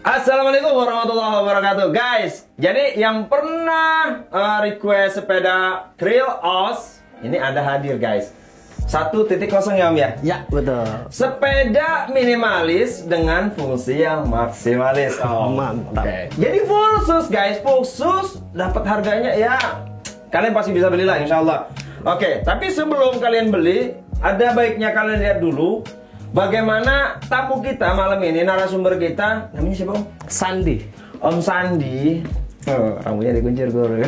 Assalamualaikum warahmatullahi wabarakatuh, guys. Jadi yang pernah request sepeda Trail OS ini ada hadir, guys. 1.0 ya Om ya? Ya, betul. Sepeda minimalis dengan fungsi yang maksimalis. Oh, mantap. Okay. Jadi full sus, guys. Full sus, dapat harganya ya. Kalian pasti bisa belilah, insya Allah. Oke, tapi sebelum kalian beli, ada baiknya kalian lihat dulu bagaimana tamu kita malam ini, narasumber kita. Namanya siapa, Om? Sandi. Om Sandi. Oh, rambutnya dikuncir gue.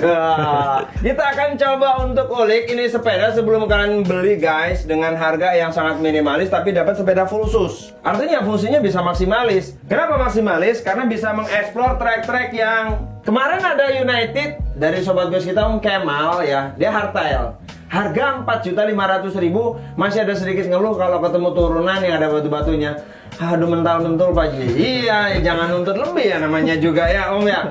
Kita akan coba untuk ulik ini sepeda sebelum kalian beli, guys, dengan harga yang sangat minimalis tapi dapat sepeda full sus. Artinya fungsinya bisa maksimalis. Kenapa maksimalis? Karena bisa mengeksplor trek-trek yang kemarin ada United dari sobat bos kita Om Kemal ya. Dia hardtail. Harga 4.500.000, masih ada sedikit ngeluh kalau ketemu turunan yang ada batu-batunya. Aduh, mental-mentul Pak Ji. Iya, jangan nuntut lebih ya namanya juga ya Om ya.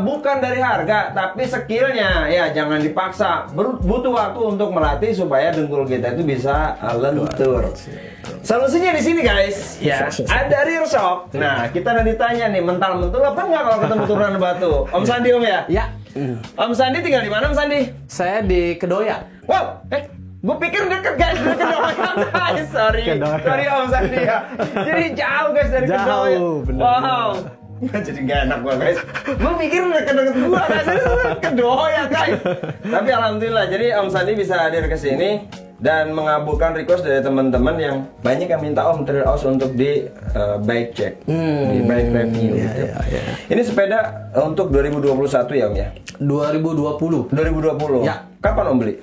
Bukan dari harga, tapi skillnya ya jangan dipaksa. Butuh waktu untuk melatih supaya dengkul kita itu bisa lentur. Solusinya di sini, guys. Ya, ada rear shock. Nah, kita nanti tanya nih, mental-mentul apa enggak kalau ketemu turunan batu? Om Sandi, Om ya? Ya. Om Sandi tinggal di mana, Om Sandi? Saya di Kedoya. Wow, gue pikir deket, guys, dari Kedoya, guys. Sorry Om Sandi ya. Jadi jauh, guys, dari Kedoya. Bener. Wow. Jadi gak enak gue, guys. Gue pikir deket-deket gue, guys. Kedoya, guys. Tapi alhamdulillah, jadi Om Sandi bisa hadir ke sini dan mengabulkan request dari teman-teman yang banyak yang minta Om Trail OS untuk di bike check, di bike review. Gitu. Ini sepeda untuk 2021 ya Om ya? 2020. 2020. Ya. Kapan Om beli?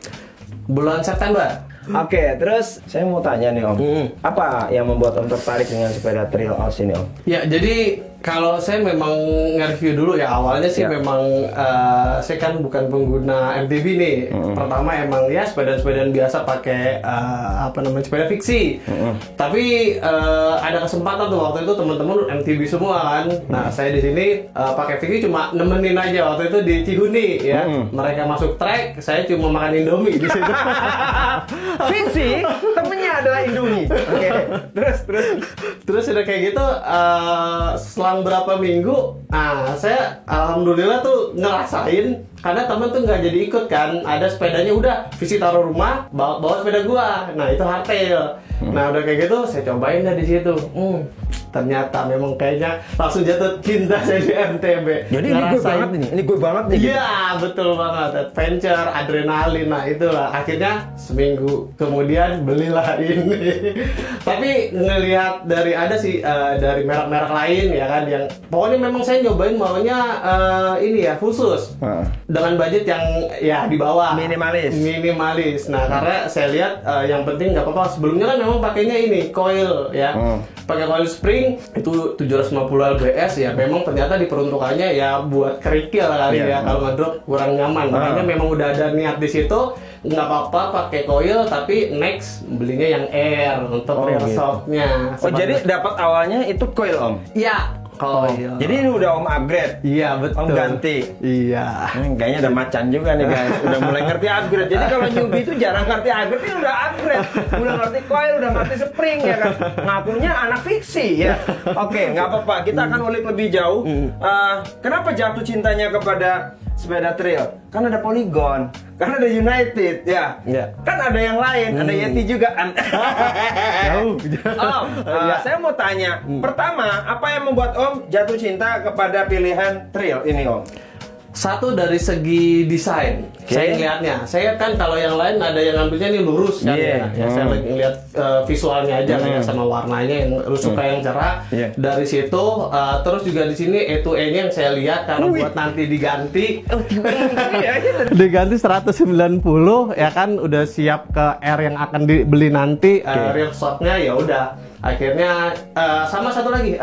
Bulan September. Oke, terus saya mau tanya nih Om, apa yang membuat Om tertarik dengan sepeda Trail OS ini Om? Ya, jadi kalau saya memang nge-review dulu ya, awalnya sih memang saya kan bukan pengguna MTB nih. Pertama emang ya sepeda-sepedaan biasa pakai sepeda fiksi. Tapi ada kesempatan tuh waktu itu teman-teman MTB semua kan. Nah, saya di sini pakai fiksi cuma nemenin aja waktu itu di Cihuni ya. Mereka masuk trek, saya cuma makan Indomie di situ. Fiksi temennya adalah Indomie. Oke. Terus udah kayak gitu selang berapa minggu, nah saya alhamdulillah tuh ngerasain karena temen tuh nggak jadi ikut kan, ada sepedanya udah visi taruh rumah, bawa sepeda gua, nah itu hardtail. Nah udah kayak gitu saya cobain dah di situ. Ternyata memang kayaknya langsung jatuh cinta saya di MTB. Jadi ini gue banget nih. Iya, betul banget. Adventure, adrenalin, nah itulah. Akhirnya seminggu kemudian belilah ini. Tapi ngelihat dari ada sih dari merek-merek lain ya kan, yang pokoknya memang saya nyobain maunya ini ya khusus dengan budget yang ya di bawah minimalis. Nah karena saya lihat yang penting nggak apa-apa. Sebelumnya kan memang pakainya ini coil ya, pakai coil spring itu 750 lbs ya, memang ternyata diperuntukannya ya buat kerikil kali ya, kalau ngedrop kurang nyaman. Makanya memang udah ada niat di situ, nggak apa-apa pakai coil, tapi next belinya yang air untuk rear shocknya. Jadi dapat awalnya itu coil Om? Iya. Jadi ini udah Om upgrade? Iya, betul. Om ganti? Iya. Kayaknya udah macan juga nih guys, udah mulai ngerti upgrade. Jadi kalau newbie itu jarang ngerti upgrade, ini udah upgrade. Udah ngerti coil, udah ngerti spring ya kan. Ngakunya anak fiksi ya. Oke, nggak apa-apa, kita akan ulik lebih jauh. Kenapa jatuh cintanya kepada sepeda trail? Kan ada Polygon, kan ada United ya. Kan ada yang lain, ada Yeti juga kan. Om, saya mau tanya, pertama apa yang membuat Om jatuh cinta kepada pilihan trail ini Om? Satu dari segi desain, saya lihatnya. Saya kan kalau yang lain ada yang ngambilnya nih lurus kan ya. Saya lihat visualnya aja kan ya, sama warnanya yang suka yang cerah. Dari situ terus juga di sini E2E-nya yang saya lihat karena buat nanti diganti. Diganti 190 ya kan, udah siap ke R yang akan dibeli nanti. Rear shock-nya ya udah. Akhirnya sama satu lagi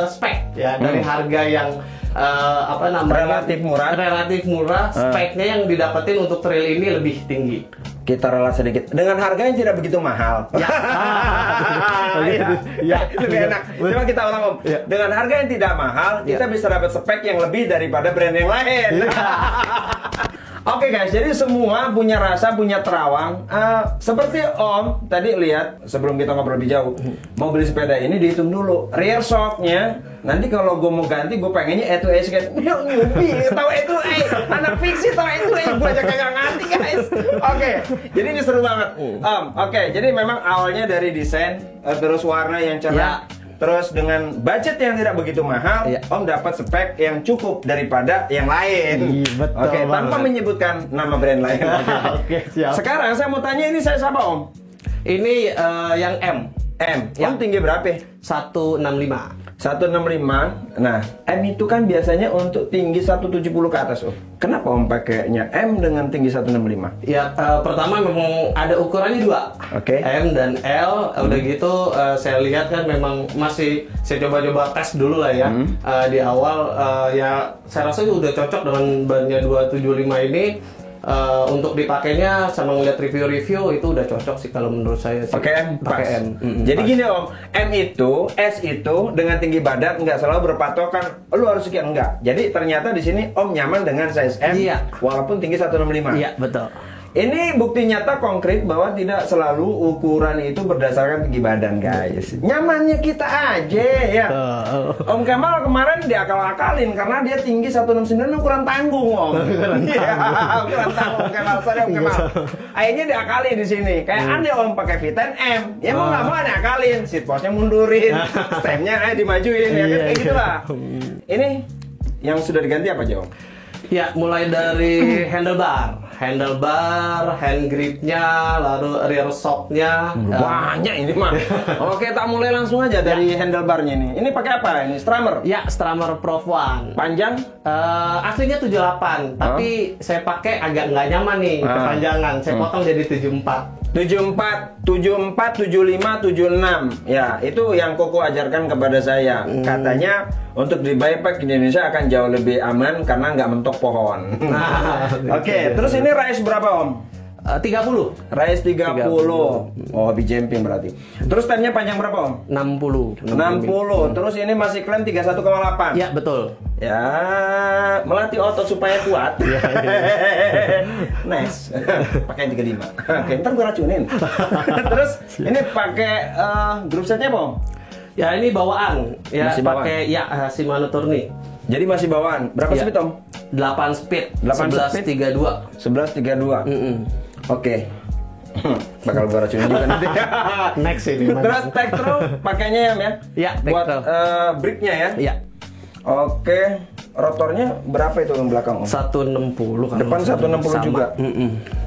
spek ya, dari harga yang relatif murah, speknya yang didapetin untuk trail ini lebih tinggi. Kita rela sedikit dengan harga yang tidak begitu mahal. Ya, lebih enak. Coba kita ulang Om. Dengan harga yang tidak mahal, kita bisa dapat spek yang lebih daripada brand yang lain. Oke guys, jadi semua punya rasa, punya terawang. Seperti Om tadi lihat sebelum kita ngobrol lebih jauh, mau beli sepeda ini dihitung dulu rear shocknya. Nanti kalau gue mau ganti, gue pengennya E2A kan. Nyubi, tahu E2A, anak fiksi tahu E2A, gue aja kagak ngerti guys. Oke, jadi ini seru banget. Oke, jadi memang awalnya dari desain, terus warna yang cerah. Terus dengan budget yang tidak begitu mahal, Om dapat spek yang cukup daripada yang lain. Oke, tanpa menyebutkan nama brand lain. Oke, siap. Sekarang saya mau tanya, ini saya siapa Om? Ini yang M. Om tinggi berapa? 165. 165. Nah, M itu kan biasanya untuk tinggi 170 ke atas, Om. Kenapa Om pakainya M dengan tinggi 165? Ya, pertama memang ada ukurannya 2. Oke. M dan L. Udah gitu saya lihat kan memang masih saya coba-coba tes dulu lah ya. Di awal ya saya rasa udah cocok dengan bannya 275 ini. Untuk dipakainya sama ngeliat review-review itu udah cocok sih kalau menurut saya sih. Pakai M, pakai M. Jadi gini Om, M itu, S itu dengan tinggi badan nggak selalu berpatokan lu harus sekian, enggak. Jadi ternyata di sini Om nyaman dengan size M, walaupun tinggi 165. Iya, betul. Ini bukti nyata konkret bahwa tidak selalu ukuran itu berdasarkan tinggi badan guys. Nyamannya kita aja ya. Om Kemal kemarin diakal-akalin karena dia tinggi 169 ukuran tanggung Om. Iya, ukuran tanggung Om Kemal. Sorry Om Kemal. Akhirnya diakalin di sini. Kayak aneh Om pakai V10 M. Ya mau nggak mau diakalin. Seat postnya mundurin, stemnya dimajuin ya kan kayak gitulah. Ini yang sudah diganti apa aja Om? Ya, mulai dari handlebar, hand gripnya, lalu rear shocknya. Banyak ini mah. Oke, tak mulai langsung aja dari handlebarnya ini. Ini pakai apa? Ini strummer? Ya, strummer Prof One. Panjang? Aslinya 78, tapi saya pakai agak nggak nyaman nih kepanjangan. Saya potong jadi 74. 74, 75, 76. Ya, itu yang Koko ajarkan kepada saya. Katanya untuk di buyback di Indonesia akan jauh lebih aman karena nggak mentok pohon. Oke, terus ini race berapa Om? 30. Race 30. Oh, lebih jumping berarti. Terus stemnya panjang berapa Om? 60. 60. Terus ini masih klaim 31,8. Ya, betul. Ya, melatih otot supaya kuat. Nice. Pakai 35. Oke, ntar gue racunin. Terus ini pakai group setnya apa Om? Ya, ini bawaan. Ya, Masih bawaan? pakai Shimano Tourney. Jadi masih bawaan. Berapa speed Om? 8 speed. 8 1132. 1132. Oke. Bakal gue racunin juga nanti. Next ini. Terus Tektro pakainya ya? Ya, buat Tektro. bricknya ya? Iya. Oke. Rotornya berapa itu yang belakang Om? 160 kan. Depan 160 juga.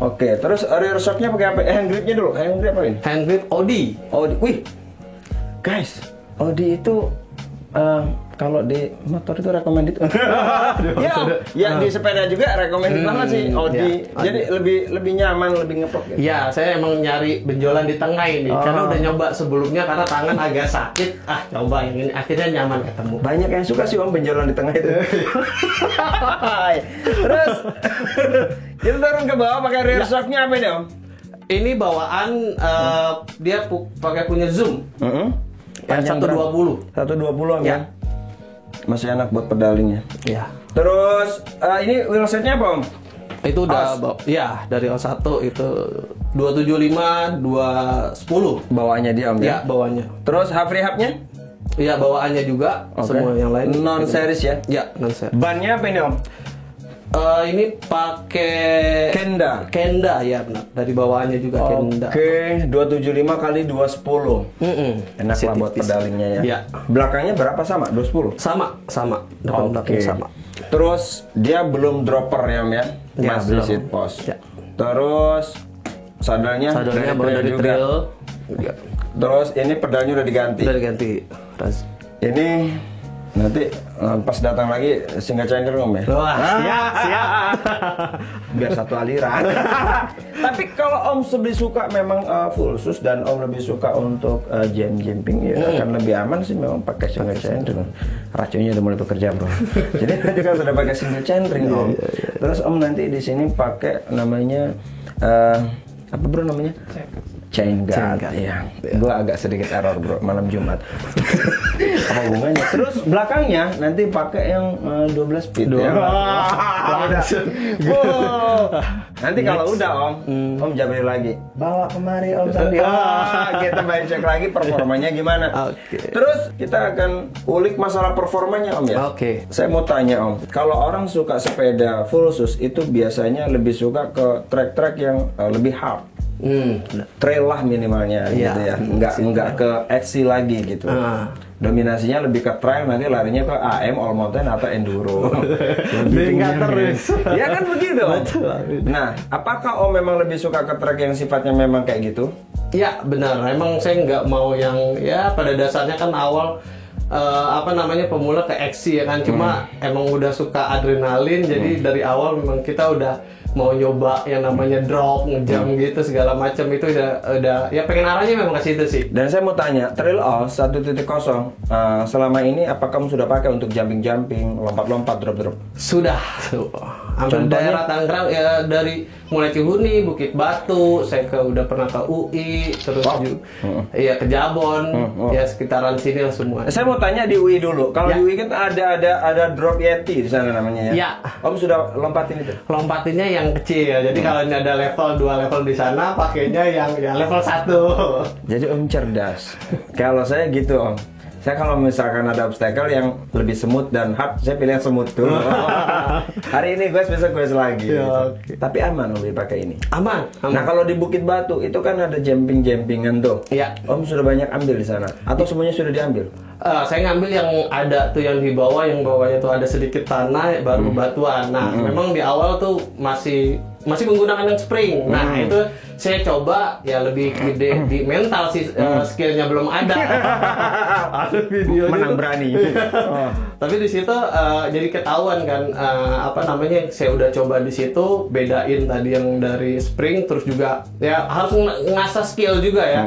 Oke. Terus rear shocknya pakai apa? Hand gripnya dulu. Hand grip apa ini? Hand grip Audi. Audi. Wih. Guys, Audi itu kalau di motor itu recommended. Ya di sepeda juga recommended banget sih Audi. Jadi lebih nyaman, lebih ngepok. Ya, saya emang nyari benjolan di tengah ini karena udah nyoba sebelumnya karena tangan agak sakit. Coba yang ini akhirnya nyaman ketemu. Banyak yang suka sih Om benjolan di tengah itu. Terus kita turun ke bawah pakai rear shocknya apa ini Om? Ini bawaan dia pakai punya zoom. Panjang 120. 120 Om ya. Masih enak buat pedalingnya. Ya. Terus ini wheelsetnya apa Om? Itu udah ya dari L1 itu 275, 210 bawaannya dia Om ya. Ya, bawaannya. Terus free hubnya? Iya, bawaannya juga. Semua yang lain non series ya? Ya, non series. Bannya apa ini Om? Ini pakai Kenda ya benar. Dari bawaannya juga Kenda. Oke, 275 kali 210. Enak lah buat pedalingnya ya. Ya. Belakangnya berapa sama? 210? Sama. Depan belakang sama. Terus dia belum dropper ya Om ya? Ya, masih belum. seat post. Ya. Terus sadelnya baru dari juga. trail. Terus ini pedalnya udah diganti. Udah diganti. Ini nanti pas datang lagi single changer Om ya? Wah, siap. Biar satu aliran. Tapi kalau Om lebih suka memang full sus dan Om lebih suka untuk jumping ya akan lebih aman sih memang pakai single changer. Racunnya udah mulai bekerja bro. Jadi nanti kan sudah pakai single changer Om. Terus Om nanti di sini pakai namanya apa bro namanya? Chain guard, ya. Gue agak sedikit error bro, malam Jumat. Apa hubungannya? Terus belakangnya nanti pakai yang 12 speed ya. Nanti kalau udah Om Jabri lagi bawa kemari Om Sandi. Kita cek lagi performanya gimana. Terus kita akan ulik masalah performanya Om ya. Saya mau tanya Om, kalau orang suka sepeda full sus itu biasanya lebih suka ke trek-trek yang lebih hard. Trail lah minimalnya gitu ya, nggak ke XC lagi gitu. Dominasinya lebih ke trail, nanti larinya ke AM, all mountain atau enduro. Tingkat terus. Ya kan begitu. Nah, apakah Om memang lebih suka ke track yang sifatnya memang kayak gitu? Ya benar, emang saya nggak mau yang ya pada dasarnya kan awal pemula ke XC ya kan, cuma emang udah suka adrenalin, jadi dari awal memang kita udah mau nyoba yang namanya drop, ngejam gitu segala macam, itu udah ya pengen arahnya memang ke situ sih. Dan saya mau tanya, Trail Oz 1.0 selama ini apa kamu sudah pakai untuk jumping, lompat-lompat, drop-drop? Sudah. Hampir daerah Tangerang ya, dari mulai Cihuni, Bukit Batu, saya udah pernah ke UI, terus iya ke Jabon, ya sekitaran sini lah semua. Saya mau tanya di UI dulu. Kalau di UI kan ada drop Yeti di sana namanya ya. Ya. Om sudah lompatin itu? Lompatinnya yang kecil. Jadi kalau ini ada level 2 level di sana, pakainya yang level 1. Jadi Om cerdas. Kalau saya gitu Om. Saya kalau misalkan ada obstacle yang lebih smooth dan hard, saya pilih yang smooth dulu. Hari ini gue besok gue lagi. Ya, gitu. Tapi aman Om dipakai ini. Aman. Nah kalau di Bukit Batu itu kan ada jumpingan tuh. Iya. Om sudah banyak ambil di sana atau semuanya sudah diambil? Saya ngambil yang ada tuh yang di bawah, yang bawahnya tuh ada sedikit tanah baru batuan. Nah, memang di awal tuh masih menggunakan yang spring. Nah, itu saya coba ya lebih gede di mental sih, skillnya belum ada. Ada video menang berani. Tapi di situ jadi ketahuan kan saya udah coba di situ bedain tadi yang dari spring, terus juga ya harus ngasah skill juga ya,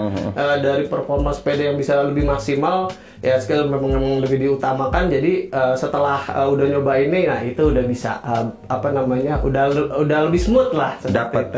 dari performa sepeda yang bisa lebih maksimal. Ya skill memang lebih diutamakan. Jadi setelah udah nyoba ini, nah itu udah bisa udah lebih smooth lah. Dapat.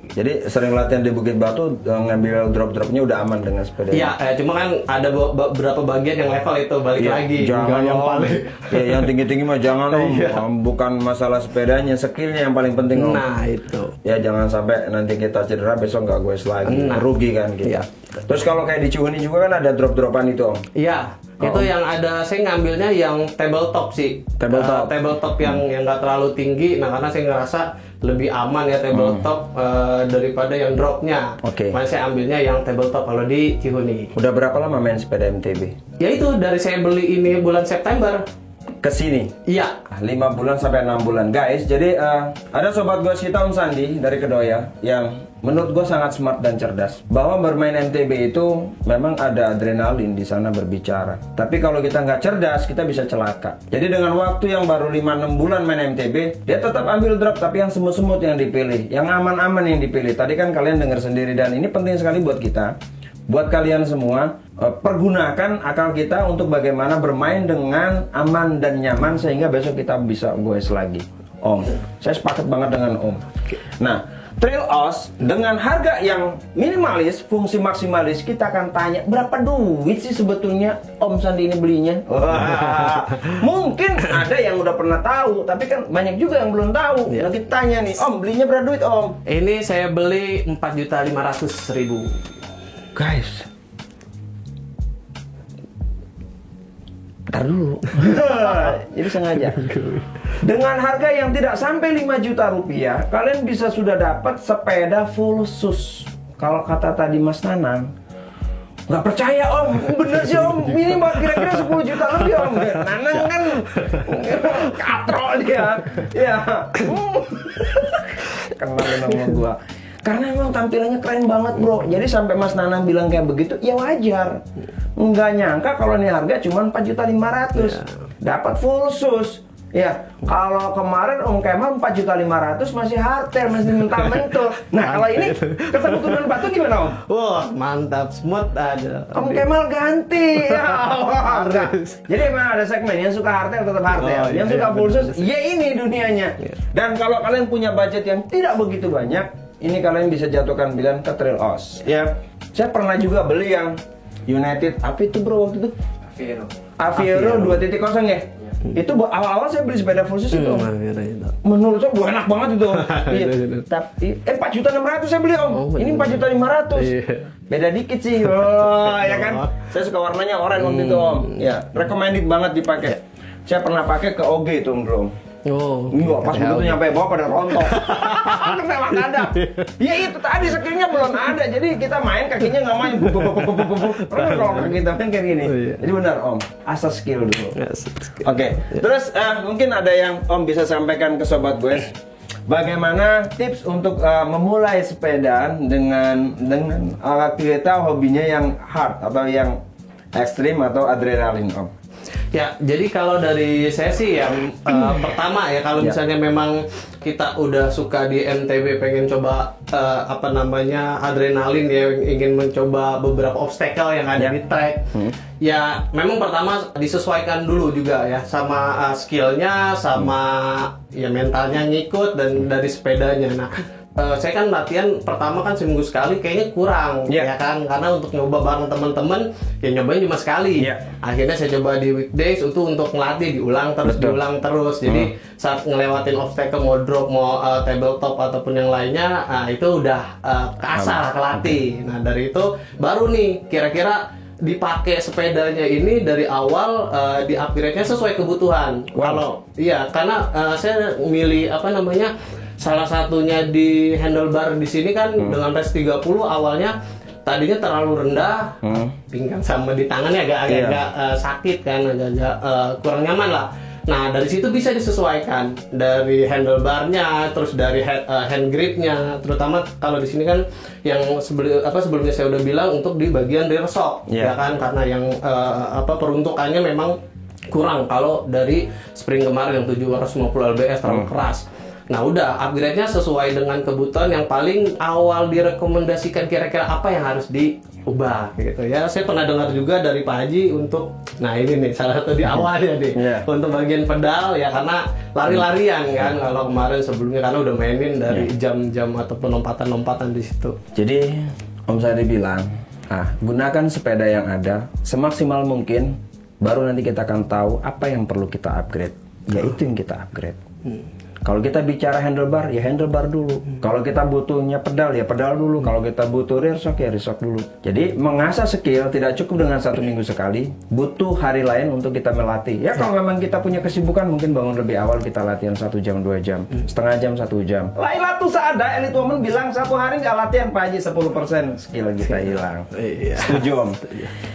Jadi sering latihan di Bukit Batu, ngambil drop-dropnya udah aman dengan sepeda. Iya, cuma kan ada beberapa bagian yang level itu balik lagi. Jangan yang paling. Ya, yang tinggi-tinggi mah jangan Om. Bukan masalah sepedanya, skillnya yang paling penting Om. Nah itu. Ya jangan sampai nanti kita cedera besok nggak goes lagi, rugi kan gitu. Iya. Terus kalau kayak di Cihuni juga kan ada drop-dropan itu Om. Iya. Itu yang ada, saya ngambilnya yang tabletop sih. Tabletop yang nggak terlalu tinggi. Nah karena saya ngerasa lebih aman ya tabletop daripada yang dropnya. Makanya saya ambilnya yang tabletop kalau di Cihuni. Udah berapa lama main sepeda MTB? Ya itu dari saya beli ini bulan September kesini. Iya. 5 bulan sampai 6 bulan guys. Jadi ada sobat gue kita Om Sandi dari Kedoya yang menurut gue sangat smart dan cerdas. Bahwa bermain MTB itu memang ada adrenalin di sana berbicara. Tapi kalau kita nggak cerdas, kita bisa celaka. Jadi dengan waktu yang baru 5-6 bulan main MTB, dia tetap ambil drop tapi yang semut-semut yang dipilih, yang aman-aman yang dipilih. Tadi kan kalian dengar sendiri dan ini penting sekali buat kita. Buat kalian semua, pergunakan akal kita untuk bagaimana bermain dengan aman dan nyaman sehingga besok kita bisa goes lagi. Om, saya sepakat banget dengan Om. Nah, Trail Oz dengan harga yang minimalis, fungsi maksimalis, kita akan tanya berapa duit sih sebetulnya Om Sandi ini belinya? Mungkin ada yang udah pernah tahu, tapi kan banyak juga yang belum tahu. Nanti tanya nih, Om belinya berapa duit Om? Ini saya beli 4.500.000. Guys, ntar dulu. Jadi sengaja. Dengan harga yang tidak sampai 5 juta rupiah, kalian bisa sudah dapat sepeda full sus. Kalau kata tadi Mas Nanang, nggak percaya Om, bener sih Om, minimal kira-kira 10 juta lebih Om. Nanang kan katrol dia. Ya. Kenalin nama gua. Karena emang tampilannya keren banget bro. Jadi sampai Mas Nanang bilang kayak begitu, ya wajar. Nggak nyangka kalau ini harga cuma 4.500.000. Dapat full sus. Ya, kalau kemarin Om Kemal 4.500.000 masih hardtail, masih mentah-mentul. Nah kalau ini ketemu Tunan Batu gimana Om? Wah mantap, smooth aja. Om Kemal ganti. Jadi emang ada segmen yang suka hardtail tetap hardtail, yang suka full sus, ya ini dunianya. Dan kalau kalian punya budget yang tidak begitu banyak, ini kalian bisa jatuhkan pilihan ke Trail Os. Ya, saya pernah juga beli yang United, apa itu bro waktu itu? Aviero 2.0 ya? Itu awal-awal saya beli sepeda full size itu. Menurut saya enak banget itu. Iya. Tapi 4.600.000 saya beli om. Ini 4.500.000. Beda dikit sih. Oh, ya kan. Saya suka warnanya oranye waktu itu om. Ya, recommended banget dipakai. Saya pernah pakai ke OG itu bro. Oh, enggak, pas begitu nyampe bawah pada rontok. Memang ada. Ya itu tadi skillnya belum ada, jadi kita main kakinya nggak main. Kalau kita main kayak gini. Jadi benar om, asal skill dulu. Oke. Terus mungkin ada yang om bisa sampaikan ke sobat gue. Bagaimana tips untuk memulai sepeda dengan aktivitas hobinya yang hard atau yang ekstrim atau adrenalin om? Ya, jadi kalau dari saya sih yang pertama ya, kalau misalnya memang kita udah suka di MTB, pengen coba adrenalin ya, ingin mencoba beberapa obstacle yang ada di track. Ya, memang pertama disesuaikan dulu juga ya sama skillnya, sama ya mentalnya ngikut dan dari sepedanya. Nah, saya kan latihan pertama kan seminggu sekali kayaknya kurang ya kan, karena untuk nyoba bareng teman-teman ya nyobain cuma sekali. Akhirnya saya coba di weekdays untuk ngelatih, diulang terus. Jadi saat ngelewatin obstacle, mau drop, mau tabletop ataupun yang lainnya, itu udah keasah, kelatih. Nah dari itu baru nih kira-kira dipakai sepedanya ini dari awal, di upgrade-nya sesuai kebutuhan. Kalau karena saya milih salah satunya di handlebar di sini kan dengan res 30 awalnya tadinya terlalu rendah, pinggang sama di tangannya agak sakit kan, agak kurang nyaman lah. Nah dari situ bisa disesuaikan dari handlebarnya, terus dari hand gripnya, terutama kalau di sini kan yang sebelumnya saya udah bilang untuk di bagian rear shock ya kan, karena yang peruntukannya memang kurang kalau dari spring kemarin yang 750 lbs terlalu keras. Nah udah, upgrade-nya sesuai dengan kebutuhan. Yang paling awal direkomendasikan kira-kira apa yang harus diubah gitu ya. Saya pernah dengar juga dari Pak Haji untuk, nah ini nih salah satu di awalnya nih, untuk bagian pedal ya, karena lari-larian kan kalau kemarin sebelumnya, karena udah mainin dari jam-jam ataupun lompatan-lompatan di situ. Jadi Om Sandi bilang, gunakan sepeda yang ada semaksimal mungkin, baru nanti kita akan tahu apa yang perlu kita upgrade. Ya itu yang kita upgrade. Kalau kita bicara handlebar, ya handlebar dulu. Kalau kita butuhnya pedal, ya pedal dulu. Kalau kita butuh rear shock, ya rear shock dulu. Jadi mengasah skill tidak cukup dengan 1 minggu sekali. Butuh hari lain untuk kita melatih. Ya kalau memang kita punya kesibukan, mungkin bangun lebih awal, kita latihan 1 jam, 2 jam, setengah jam, 1 jam. Laila tuh seada Elite Woman bilang 1 hari nggak latihan Pak Haji, 10% skill kita hilang. Setuju Om.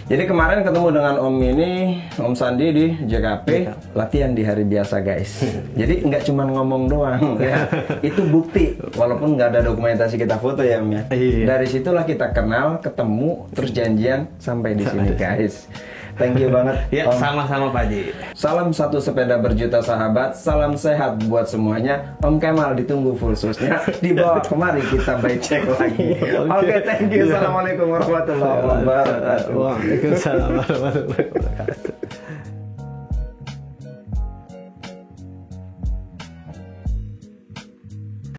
Jadi kemarin ketemu dengan Om ini, Om Sandi di JKP, latihan di hari biasa guys. Jadi nggak cuma ngomong doang ya. Itu bukti, walaupun nggak ada dokumentasi kita foto ya Om ya. Dari situlah kita kenal, ketemu, terus janjian sampai di sini guys. Thank you banget ya, Om. Sama-sama Pak Haji. Salam satu sepeda berjuta sahabat, salam sehat buat semuanya. Om Kemal ditunggu full susnya dibawa kemari, kita cek lagi. Oke, thank you. Assalamualaikum warahmatullahi wabarakatuh. Waalaikumsalam warahmatullahi wabarakatuh.